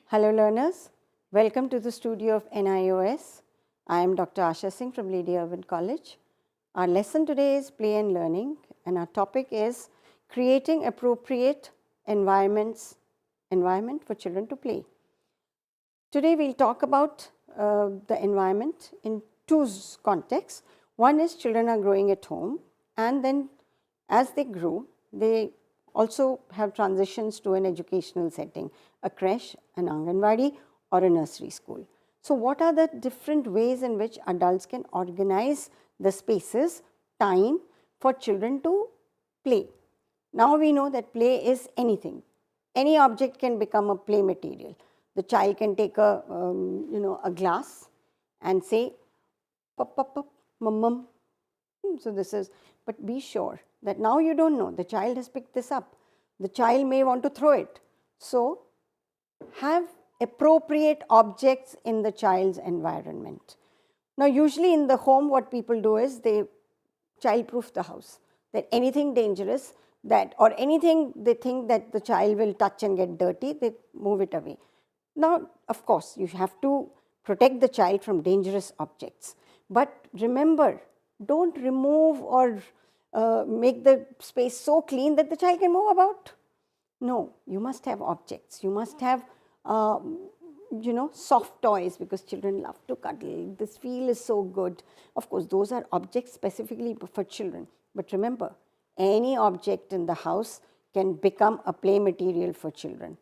Hello learners, welcome to the studio of NIOS. I am Dr. Asha Singh from Lady Irwin College. Our lesson today is play and learning, and our topic is creating appropriate environment for children to play. Today we will talk about the environment in two contexts. One is children are growing at home, and then as they grow, they also have transitions to an educational setting, a creche, an Anganwadi or a nursery school. So what are the different ways in which adults can organize the spaces, time for children to play? Now we know that play is anything. Any object can become a play material. The child can take a glass and say, pop, pop, pop, mum, mum. So this is, but be sure that now you don't know, the child has picked this up. The child may want to throw it. So have appropriate objects in the child's environment. Now usually in the home what people do is they child-proof the house, that anything dangerous or anything they think that the child will touch and get dirty, they move it away. Now of course you have to protect the child from dangerous objects, but remember, don't remove or make the space so clean that the child can move about. No, you must have objects. You must have, soft toys, because children love to cuddle. This feel is so good. Of course, those are objects specifically for children. But remember, any object in the house can become a play material for children.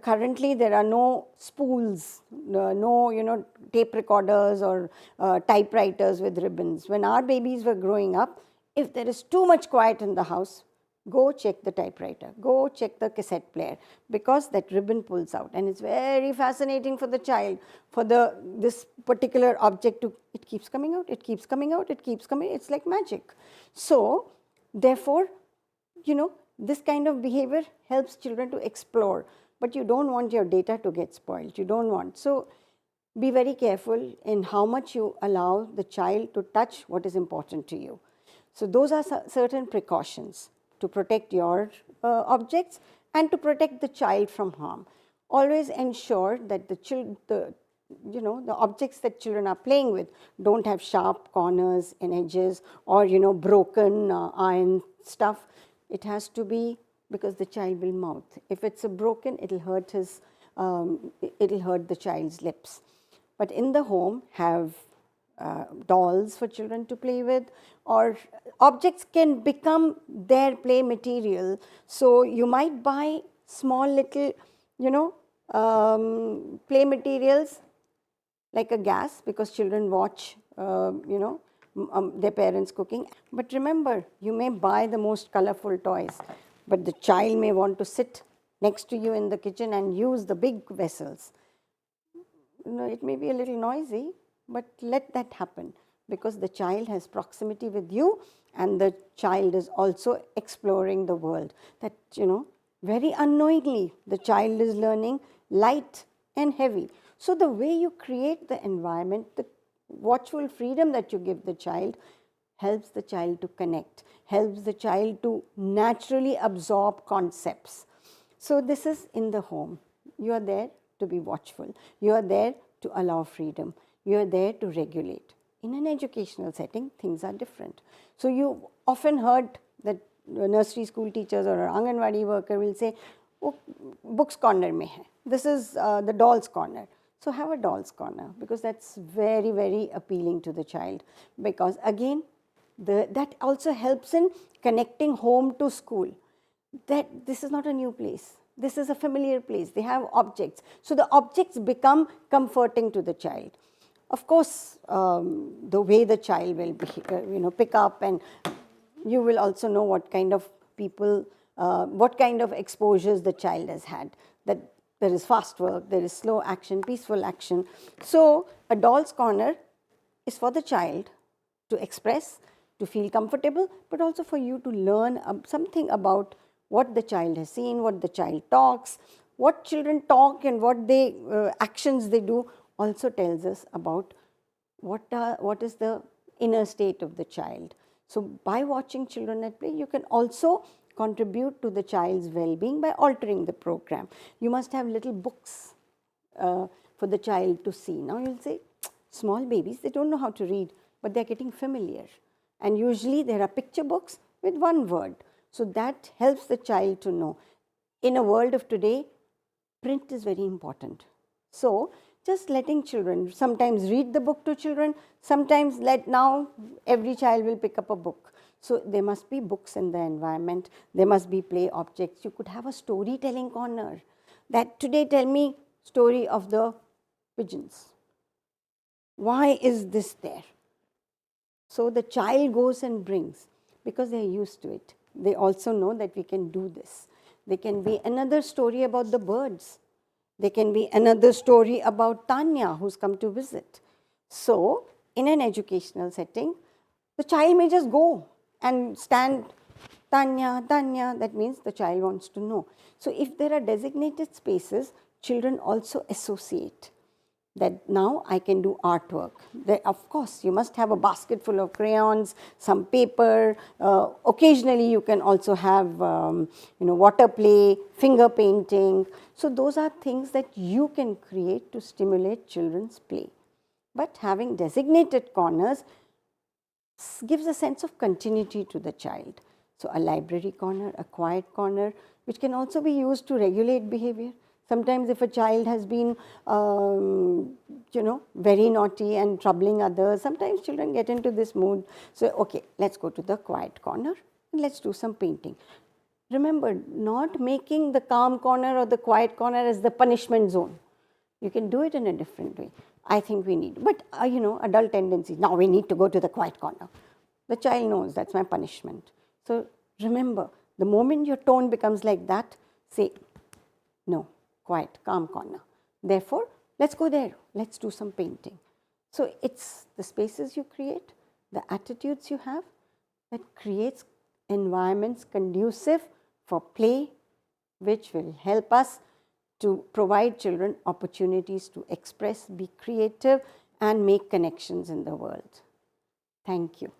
Currently, there are no spools, no tape recorders or typewriters with ribbons. When our babies were growing up, if there is too much quiet in the house, go check the typewriter, go check the cassette player, because that ribbon pulls out, and it's very fascinating for the child, for this particular object to, it keeps coming out, it keeps coming out, it keeps coming, it's like magic. So therefore, this kind of behavior helps children to explore, but you don't want your data to get spoiled, you don't want. So be very careful in how much you allow the child to touch what is important to you. So those are certain precautions to protect your objects and to protect the child from harm. Always ensure that the objects that children are playing with don't have sharp corners and edges or broken iron stuff. It has to be, because the child will mouth. If it's broken, it'll hurt the child's lips. But in the home, have dolls for children to play with, or objects can become their play material. So you might buy small little, play materials like a gas, because children watch, their parents cooking. But remember, you may buy the most colorful toys, but the child may want to sit next to you in the kitchen and use the big vessels. It may be a little noisy, but let that happen, because the child has proximity with you and the child is also exploring the world. That, very unknowingly, the child is learning light and heavy. So the way you create the environment, the watchful freedom that you give the child, helps the child to connect, helps the child to naturally absorb concepts. So this is in the home. You are there to be watchful. You are there to allow freedom. You are there to regulate. In an educational setting, things are different. So you've often heard that nursery school teachers or an Anganwadi worker will say, oh, books corner mein hai. This is the dolls corner. So have a dolls corner, because that's very, very appealing to the child. Because again, that also helps in connecting home to school. That this is not a new place. This is a familiar place. They have objects. So the objects become comforting to the child. Of course, the way the child will pick up, and you will also know what kind of people, what kind of exposures the child has had. That there is fast work, there is slow action, peaceful action. So a doll's corner is for the child to express, to feel comfortable, but also for you to learn something about what the child has seen, what the child talks, what children talk and what actions they do, also tells us about what is the inner state of the child. So by watching children at play, you can also contribute to the child's well-being by altering the program. You must have little books for the child to see. Now you'll say, small babies, they don't know how to read, but they're getting familiar. And usually there are picture books with one word. So that helps the child to know. In a world of today, print is very important. So just letting children sometimes read the book to children, sometimes now every child will pick up a book. So there must be books in the environment, there must be play objects. You could have a storytelling corner that today tell me story of the pigeons. Why is this there? So the child goes and brings, because they are used to it. They also know that we can do this. There can be another story about the birds. There can be another story about Tanya who's come to visit. So in an educational setting, the child may just go and stand, Tanya, Tanya, that means the child wants to know. So if there are designated spaces, children also associate that now I can do artwork. Of course, you must have a basket full of crayons, some paper. Occasionally, you can also have water play, finger painting. So those are things that you can create to stimulate children's play. But having designated corners gives a sense of continuity to the child. So a library corner, a quiet corner, which can also be used to regulate behavior. Sometimes if a child has been, very naughty and troubling others, sometimes children get into this mood. So, okay, let's go to the quiet corner and let's do some painting. Remember, not making the calm corner or the quiet corner as the punishment zone. You can do it in a different way. I think we need, but adult tendencies, now we need to go to the quiet corner. The child knows that's my punishment. So, remember, the moment your tone becomes like that, say, no. Quiet, calm corner. Therefore, let's go there. Let's do some painting. So it's the spaces you create, the attitudes you have that creates environments conducive for play, which will help us to provide children opportunities to express, be creative, and make connections in the world. Thank you.